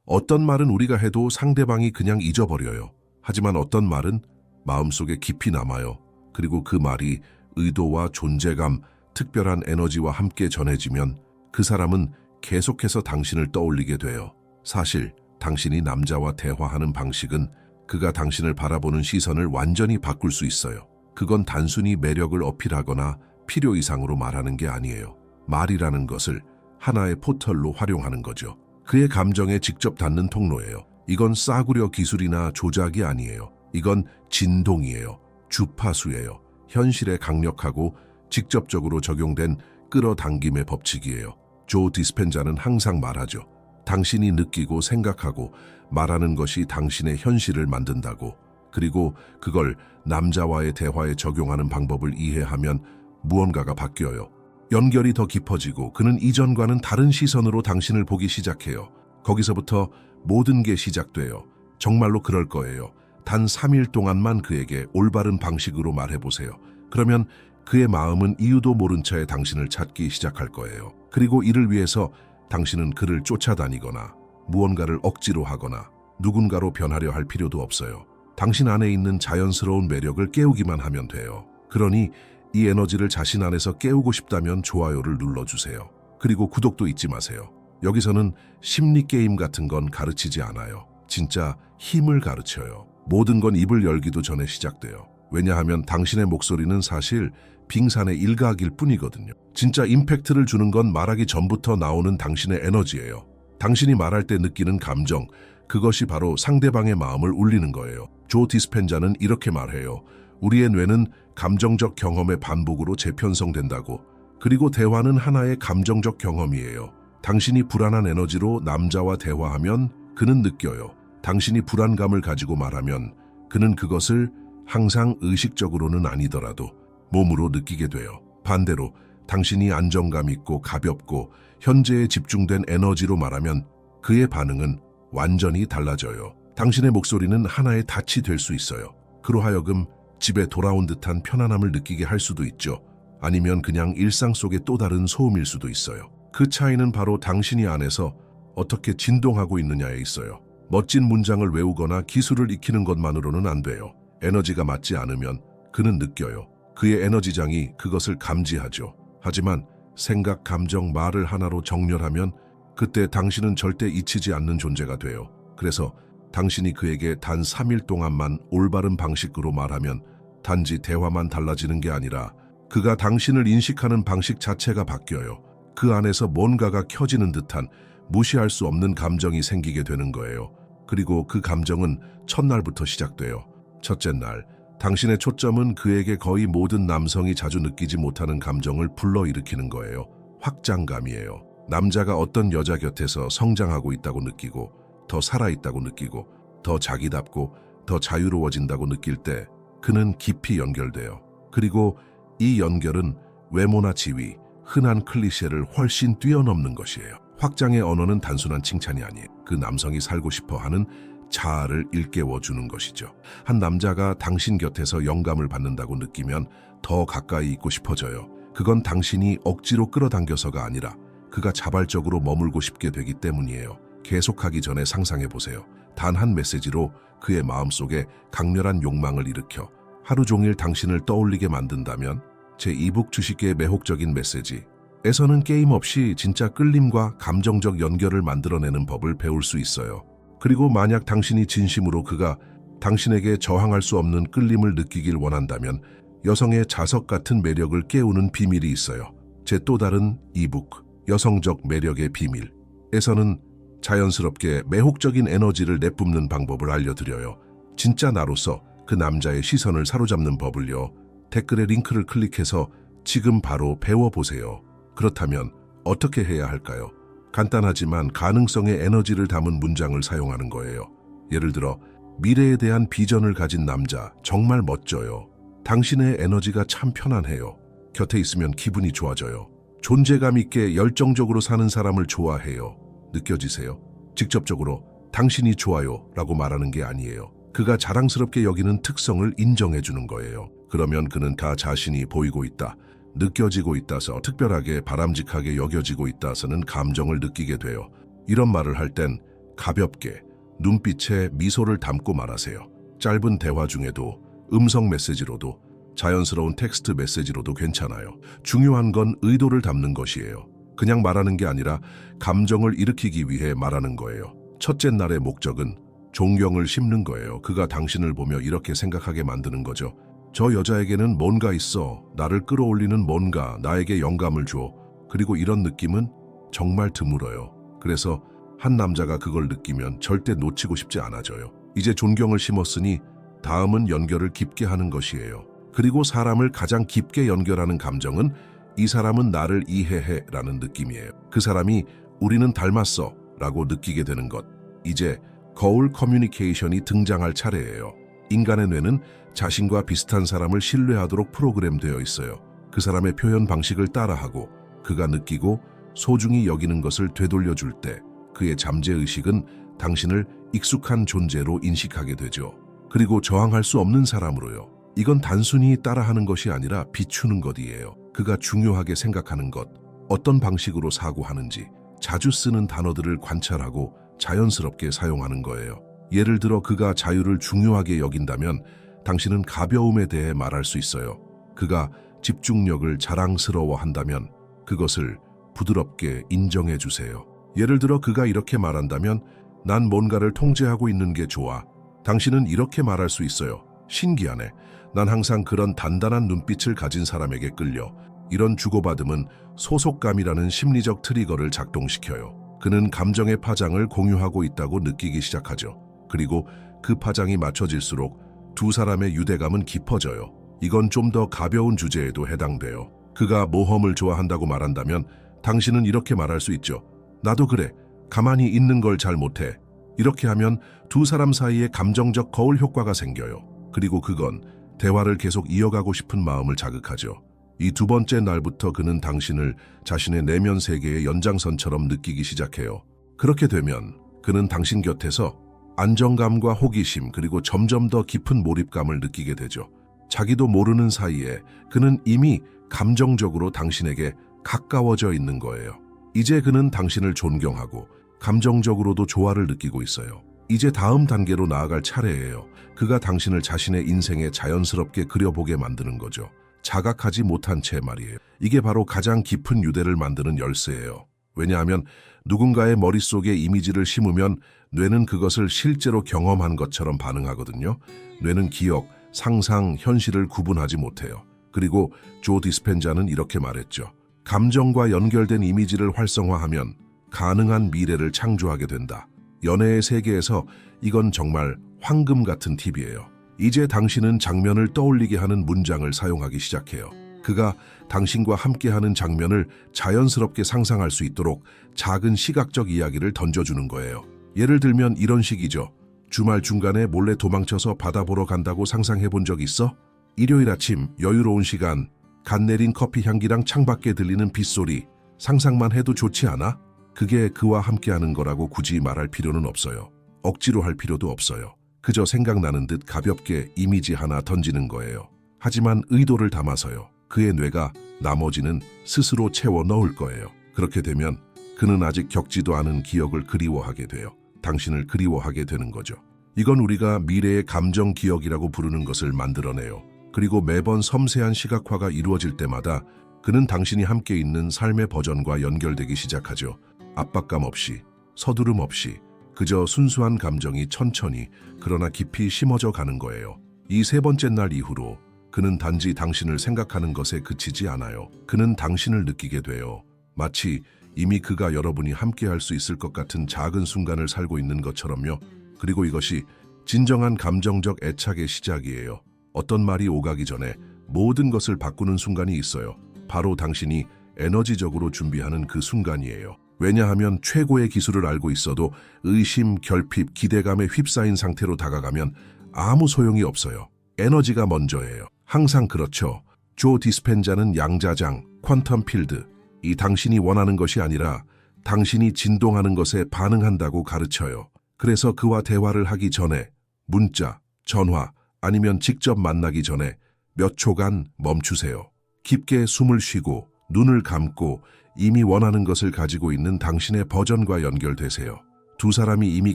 어떤 말은 우리가 해도 상대방이 그냥 잊어버려요. 하지만 어떤 말은 마음속에 깊이 남아요. 그리고 그 말이 의도와 존재감, 특별한 에너지와 함께 전해지면 그 사람은 계속해서 당신을 떠올리게 돼요. 사실 당신이 남자와 대화하는 방식은 그가 당신을 바라보는 시선을 완전히 바꿀 수 있어요. 그건 단순히 매력을 어필하거나 필요 이상으로 말하는 게 아니에요. 말이라는 것을 하나의 포털로 활용하는 거죠. 그의 감정에 직접 닿는 통로예요. 이건 싸구려 기술이나 조작이 아니에요. 이건 진동이에요. 주파수예요. 현실에 강력하고 직접적으로 적용된 끌어당김의 법칙이에요. 조 디스펜자는 항상 말하죠. 당신이 느끼고 생각하고 말하는 것이 당신의 현실을 만든다고. 그리고 그걸 남자와의 대화에 적용하는 방법을 이해하면 무언가가 바뀌어요. 연결이 더 깊어지고 그는 이전과는 다른 시선으로 당신을 보기 시작해요. 거기서부터 모든 게 시작돼요. 정말로 그럴 거예요. 단 3일 동안만 그에게 올바른 방식으로 말해보세요. 그러면 그의 마음은 이유도 모른 채 당신을 찾기 시작할 거예요. 그리고 이를 위해서 당신은 그를 쫓아다니거나 무언가를 억지로 하거나 누군가로 변하려 할 필요도 없어요. 당신 안에 있는 자연스러운 매력을 깨우기만 하면 돼요. 그러니 이 에너지를 자신 안에서 깨우고 싶다면 좋아요를 눌러주세요. 그리고 구독도 잊지 마세요. 여기서는 심리 게임 같은 건 가르치지 않아요. 진짜 힘을 가르쳐요. 모든 건 입을 열기도 전에 시작돼요. 왜냐하면 당신의 목소리는 사실 빙산의 일각일 뿐이거든요. 진짜 임팩트를 주는 건 말하기 전부터 나오는 당신의 에너지예요. 당신이 말할 때 느끼는 감정, 그것이 바로 상대방의 마음을 울리는 거예요. 조 디스펜자는 이렇게 말해요. 우리의 뇌는 감정적 경험의 반복으로 재편성된다고. 그리고 대화는 하나의 감정적 경험이에요. 당신이 불안한 에너지로 남자와 대화하면 그는 느껴요. 당신이 불안감을 가지고 말하면 그는 그것을 항상 의식적으로는 아니더라도 몸으로 느끼게 돼요. 반대로 당신이 안정감 있고 가볍고 현재에 집중된 에너지로 말하면 그의 반응은 완전히 달라져요. 당신의 목소리는 하나의 닻이 될 수 있어요. 그로 하여금 집에 돌아온 듯한 편안함을 느끼게 할 수도 있죠. 아니면 그냥 일상 속의 또 다른 소음일 수도 있어요. 그 차이는 바로 당신이 안에서 어떻게 진동하고 있느냐에 있어요. 멋진 문장을 외우거나 기술을 익히는 것만으로는 안 돼요. 에너지가 맞지 않으면 그는 느껴요. 그의 에너지장이 그것을 감지하죠. 하지만 생각, 감정, 말을 하나로 정렬하면 그때 당신은 절대 잊히지 않는 존재가 돼요. 그래서 당신이 그에게 단 3일 동안만 올바른 방식으로 말하면 단지 대화만 달라지는 게 아니라 그가 당신을 인식하는 방식 자체가 바뀌어요. 그 안에서 뭔가가 켜지는 듯한 무시할 수 없는 감정이 생기게 되는 거예요. 그리고 그 감정은 첫날부터 시작돼요. 첫째 날, 당신의 초점은 그에게 거의 모든 남성이 자주 느끼지 못하는 감정을 불러일으키는 거예요. 확장감이에요. 남자가 어떤 여자 곁에서 성장하고 있다고 느끼고 더 살아있다고 느끼고 더 자기답고 더 자유로워진다고 느낄 때 그는 깊이 연결돼요. 그리고 이 연결은 외모나 지위, 흔한 클리셰를 훨씬 뛰어넘는 것이에요. 확장의 언어는 단순한 칭찬이 아니에요. 그 남성이 살고 싶어 하는 자아를 일깨워주는 것이죠. 한 남자가 당신 곁에서 영감을 받는다고 느끼면 더 가까이 있고 싶어져요. 그건 당신이 억지로 끌어당겨서가 아니라 그가 자발적으로 머물고 싶게 되기 때문이에요. 계속하기 전에 상상해보세요. 단 한 메시지로 그의 마음속에 강렬한 욕망을 일으켜 하루 종일 당신을 떠올리게 만든다면 제 이북 주식계의 매혹적인 메시지에서는 게임 없이 진짜 끌림과 감정적 연결을 만들어내는 법을 배울 수 있어요. 그리고 만약 당신이 진심으로 그가 당신에게 저항할 수 없는 끌림을 느끼길 원한다면 여성의 자석 같은 매력을 깨우는 비밀이 있어요. 제 또 다른 이북 여성적 매력의 비밀에서는 자연스럽게 매혹적인 에너지를 내뿜는 방법을 알려드려요. 진짜 나로서 그 남자의 시선을 사로잡는 법을요. 댓글에 링크를 클릭해서 지금 바로 배워보세요. 그렇다면 어떻게 해야 할까요? 간단하지만 가능성의 에너지를 담은 문장을 사용하는 거예요. 예를 들어 미래에 대한 비전을 가진 남자 정말 멋져요. 당신의 에너지가 참 편안해요. 곁에 있으면 기분이 좋아져요. 존재감 있게 열정적으로 사는 사람을 좋아해요. 느껴지세요? 직접적으로 당신이 좋아요 라고 말하는 게 아니에요. 그가 자랑스럽게 여기는 특성을 인정해 주는 거예요. 그러면 그는 다 자신이 보이고 있다, 느껴지고 있다서 특별하게 바람직하게 여겨지고 있다서는 감정을 느끼게 돼요. 이런 말을 할 땐 가볍게 눈빛에 미소를 담고 말하세요. 짧은 대화 중에도 음성 메시지로도 자연스러운 텍스트 메시지로도 괜찮아요. 중요한 건 의도를 담는 것이에요. 그냥 말하는 게 아니라 감정을 일으키기 위해 말하는 거예요. 첫째 날의 목적은 존경을 심는 거예요. 그가 당신을 보며 이렇게 생각하게 만드는 거죠. 저 여자에게는 뭔가 있어. 나를 끌어올리는 뭔가, 나에게 영감을 줘. 그리고 이런 느낌은 정말 드물어요. 그래서 한 남자가 그걸 느끼면 절대 놓치고 싶지 않아져요. 이제 존경을 심었으니 다음은 연결을 깊게 하는 것이에요. 그리고 사람을 가장 깊게 연결하는 감정은 이 사람은 나를 이해해 라는 느낌이에요. 그 사람이 우리는 닮았어 라고 느끼게 되는 것. 이제 거울 커뮤니케이션이 등장할 차례예요. 인간의 뇌는 자신과 비슷한 사람을 신뢰하도록 프로그램되어 있어요. 그 사람의 표현 방식을 따라하고 그가 느끼고 소중히 여기는 것을 되돌려줄 때 그의 잠재의식은 당신을 익숙한 존재로 인식하게 되죠. 그리고 저항할 수 없는 사람으로요. 이건 단순히 따라하는 것이 아니라 비추는 것이에요. 그가 중요하게 생각하는 것, 어떤 방식으로 사고하는지, 자주 쓰는 단어들을 관찰하고 자연스럽게 사용하는 거예요. 예를 들어 그가 자유를 중요하게 여긴다면 당신은 가벼움에 대해 말할 수 있어요. 그가 집중력을 자랑스러워한다면 그것을 부드럽게 인정해 주세요. 예를 들어 그가 이렇게 말한다면 난 뭔가를 통제하고 있는 게 좋아. 당신은 이렇게 말할 수 있어요. 신기하네. 난 항상 그런 단단한 눈빛을 가진 사람에게 끌려. 이런 주고받음은 소속감이라는 심리적 트리거를 작동시켜요. 그는 감정의 파장을 공유하고 있다고 느끼기 시작하죠. 그리고 그 파장이 맞춰질수록 두 사람의 유대감은 깊어져요. 이건 좀 더 가벼운 주제에도 해당돼요. 그가 모험을 좋아한다고 말한다면 당신은 이렇게 말할 수 있죠. 나도 그래. 가만히 있는 걸 잘 못해. 이렇게 하면 두 사람 사이에 감정적 거울 효과가 생겨요. 그리고 그건 대화를 계속 이어가고 싶은 마음을 자극하죠. 이 두 번째 날부터 그는 당신을 자신의 내면 세계의 연장선처럼 느끼기 시작해요. 그렇게 되면 그는 당신 곁에서 안정감과 호기심 그리고 점점 더 깊은 몰입감을 느끼게 되죠. 자기도 모르는 사이에 그는 이미 감정적으로 당신에게 가까워져 있는 거예요. 이제 그는 당신을 존경하고 감정적으로도 조화를 느끼고 있어요. 이제 다음 단계로 나아갈 차례예요. 그가 당신을 자신의 인생에 자연스럽게 그려보게 만드는 거죠. 자각하지 못한 채 말이에요. 이게 바로 가장 깊은 유대를 만드는 열쇠예요. 왜냐하면 누군가의 머릿속에 이미지를 심으면 뇌는 그것을 실제로 경험한 것처럼 반응하거든요. 뇌는 기억, 상상, 현실을 구분하지 못해요. 그리고 조 디스펜자는 이렇게 말했죠. 감정과 연결된 이미지를 활성화하면 가능한 미래를 창조하게 된다. 연애의 세계에서 이건 정말 황금 같은 팁이에요. 이제 당신은 장면을 떠올리게 하는 문장을 사용하기 시작해요. 그가 당신과 함께하는 장면을 자연스럽게 상상할 수 있도록 작은 시각적 이야기를 던져주는 거예요. 예를 들면 이런 식이죠. 주말 중간에 몰래 도망쳐서 바다 보러 간다고 상상해 본 적 있어? 일요일 아침 여유로운 시간, 갓 내린 커피 향기랑 창밖에 들리는 빗소리, 상상만 해도 좋지 않아? 그게 그와 함께하는 거라고 굳이 말할 필요는 없어요. 억지로 할 필요도 없어요. 그저 생각나는 듯 가볍게 이미지 하나 던지는 거예요. 하지만 의도를 담아서요. 그의 뇌가 나머지는 스스로 채워 넣을 거예요. 그렇게 되면 그는 아직 겪지도 않은 기억을 그리워하게 돼요. 당신을 그리워하게 되는 거죠. 이건 우리가 미래의 감정 기억이라고 부르는 것을 만들어내요. 그리고 매번 섬세한 시각화가 이루어질 때마다 그는 당신이 함께 있는 삶의 버전과 연결되기 시작하죠. 압박감 없이, 서두름 없이, 그저 순수한 감정이 천천히 그러나 깊이 심어져 가는 거예요. 이 세 번째 날 이후로 그는 단지 당신을 생각하는 것에 그치지 않아요. 그는 당신을 느끼게 돼요. 마치 이미 그가 여러분이 함께할 수 있을 것 같은 작은 순간을 살고 있는 것처럼요. 그리고 이것이 진정한 감정적 애착의 시작이에요. 어떤 말이 오가기 전에 모든 것을 바꾸는 순간이 있어요. 바로 당신이 에너지적으로 준비하는 그 순간이에요. 왜냐하면 최고의 기술을 알고 있어도 의심, 결핍, 기대감에 휩싸인 상태로 다가가면 아무 소용이 없어요. 에너지가 먼저예요. 항상 그렇죠. 조 디스펜자는 양자장, 퀀텀 필드, 이 당신이 원하는 것이 아니라 당신이 진동하는 것에 반응한다고 가르쳐요. 그래서 그와 대화를 하기 전에 문자, 전화, 아니면 직접 만나기 전에 몇 초간 멈추세요. 깊게 숨을 쉬고 눈을 감고 이미 원하는 것을 가지고 있는 당신의 버전과 연결되세요. 두 사람이 이미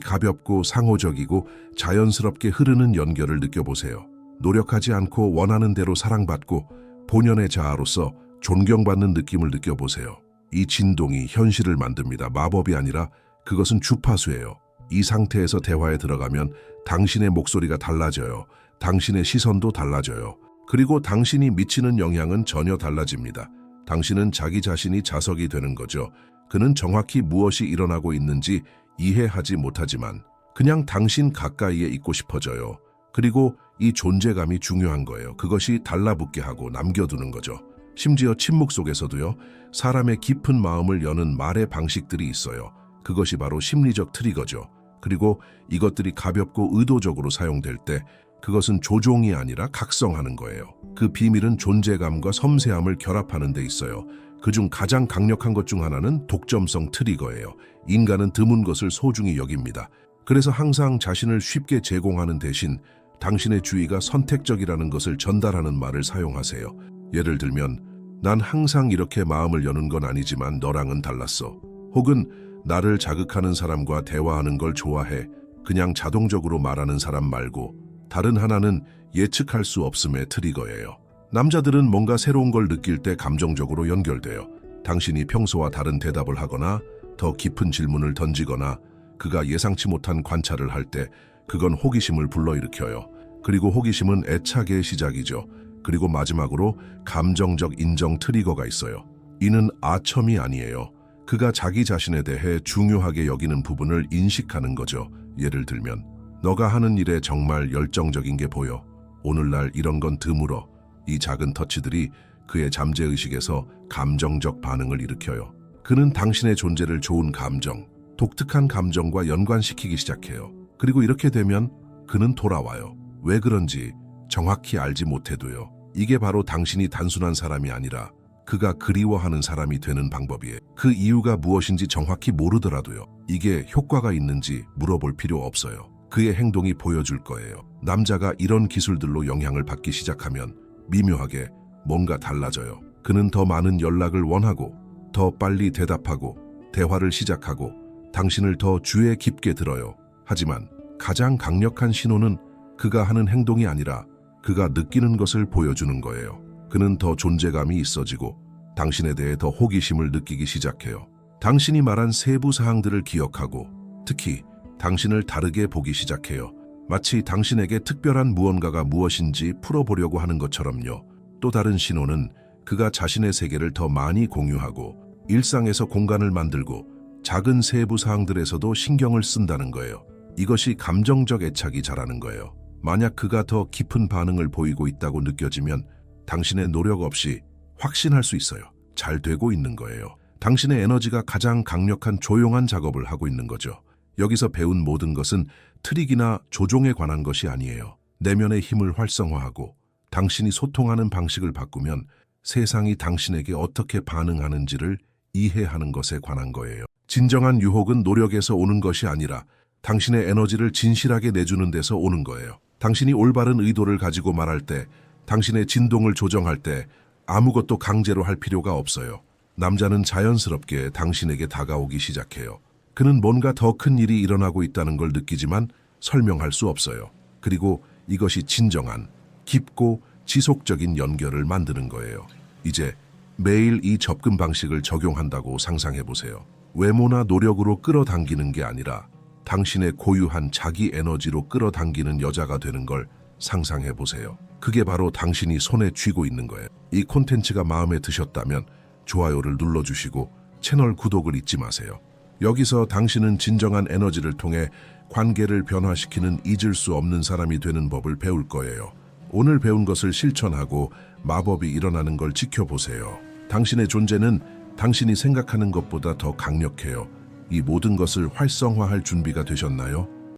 가볍고 상호적이고 자연스럽게 흐르는 연결을 느껴보세요. 노력하지 않고 원하는 대로 사랑받고 본연의 자아로서 존경받는 느낌을 느껴보세요. 이 진동이 현실을 만듭니다. 마법이 아니라 그것은 주파수예요. 이 상태에서 대화에 들어가면 당신의 목소리가 달라져요. 당신의 시선도 달라져요. 그리고 당신이 미치는 영향은 전혀 달라집니다. 당신은 자기 자신이 자석이 되는 거죠. 그는 정확히 무엇이 일어나고 있는지 이해하지 못하지만 그냥 당신 가까이에 있고 싶어져요. 그리고 이 존재감이 중요한 거예요. 그것이 달라붙게 하고 남겨두는 거죠. 심지어 침묵 속에서도요, 사람의 깊은 마음을 여는 말의 방식들이 있어요. 그것이 바로 심리적 트리거죠. 그리고 이것들이 가볍고 의도적으로 사용될 때 그것은 조종이 아니라 각성하는 거예요. 그 비밀은 존재감과 섬세함을 결합하는 데 있어요. 그중 가장 강력한 것 중 하나는 독점성 트리거예요. 인간은 드문 것을 소중히 여깁니다. 그래서 항상 자신을 쉽게 제공하는 대신 당신의 주의가 선택적이라는 것을 전달하는 말을 사용하세요. 예를 들면, 난 항상 이렇게 마음을 여는 건 아니지만 너랑은 달랐어. 혹은 나를 자극하는 사람과 대화하는 걸 좋아해. 그냥 자동적으로 말하는 사람 말고. 다른 하나는 예측할 수 없음의 트리거예요. 남자들은 뭔가 새로운 걸 느낄 때 감정적으로 연결돼요. 당신이 평소와 다른 대답을 하거나 더 깊은 질문을 던지거나 그가 예상치 못한 관찰을 할 때 그건 호기심을 불러일으켜요. 그리고 호기심은 애착의 시작이죠. 그리고 마지막으로 감정적 인정 트리거가 있어요. 이는 아첨이 아니에요. 그가 자기 자신에 대해 중요하게 여기는 부분을 인식하는 거죠. 예를 들면, 너가 하는 일에 정말 열정적인 게 보여. 오늘날 이런 건 드물어. 이 작은 터치들이 그의 잠재의식에서 감정적 반응을 일으켜요. 그는 당신의 존재를 좋은 감정, 독특한 감정과 연관시키기 시작해요. 그리고 이렇게 되면 그는 돌아와요. 왜 그런지 정확히 알지 못해도요. 이게 바로 당신이 단순한 사람이 아니라 그가 그리워하는 사람이 되는 방법이에요. 그 이유가 무엇인지 정확히 모르더라도요. 이게 효과가 있는지 물어볼 필요 없어요. 그의 행동이 보여줄 거예요. 남자가 이런 기술들로 영향을 받기 시작하면 미묘하게 뭔가 달라져요. 그는 더 많은 연락을 원하고 더 빨리 대답하고 대화를 시작하고 당신을 더 주의 깊게 들어요. 하지만 가장 강력한 신호는 그가 하는 행동이 아니라 그가 느끼는 것을 보여주는 거예요. 그는 더 존재감이 있어지고 당신에 대해 더 호기심을 느끼기 시작해요. 당신이 말한 세부 사항들을 기억하고 특히 당신을 다르게 보기 시작해요. 마치 당신에게 특별한 무언가가 무엇인지 풀어보려고 하는 것처럼요. 또 다른 신호는 그가 자신의 세계를 더 많이 공유하고 일상에서 공간을 만들고 작은 세부 사항들에서도 신경을 쓴다는 거예요. 이것이 감정적 애착이 자라는 거예요. 만약 그가 더 깊은 반응을 보이고 있다고 느껴지면 당신의 노력 없이 확신할 수 있어요. 잘 되고 있는 거예요. 당신의 에너지가 가장 강력한 조용한 작업을 하고 있는 거죠. 여기서 배운 모든 것은 트릭이나 조종에 관한 것이 아니에요. 내면의 힘을 활성화하고 당신이 소통하는 방식을 바꾸면 세상이 당신에게 어떻게 반응하는지를 이해하는 것에 관한 거예요. 진정한 유혹은 노력에서 오는 것이 아니라 당신의 에너지를 진실하게 내주는 데서 오는 거예요. 당신이 올바른 의도를 가지고 말할 때, 당신의 진동을 조정할 때 아무것도 강제로 할 필요가 없어요. 남자는 자연스럽게 당신에게 다가오기 시작해요. 그는 뭔가 더 큰 일이 일어나고 있다는 걸 느끼지만 설명할 수 없어요. 그리고 이것이 진정한, 깊고 지속적인 연결을 만드는 거예요. 이제 매일 이 접근 방식을 적용한다고 상상해 보세요. 외모나 노력으로 끌어당기는 게 아니라 당신의 고유한 자기 에너지로 끌어당기는 여자가 되는 걸 상상해 보세요. 그게 바로 당신이 손에 쥐고 있는 거예요. 이 콘텐츠가 마음에 드셨다면 좋아요를 눌러주시고 채널 구독을 잊지 마세요. 여기서 당신은 진정한 에너지를 통해 관계를 변화시키는 잊을 수 없는 사람이 되는 법을 배울 거예요. 오늘 배운 것을 실천하고 마법이 일어나는 걸 지켜보세요. 당신의 존재는 당신이 생각하는 것보다 더 강력해요. 이 모든 것을 활성화할 준비가 되셨나요?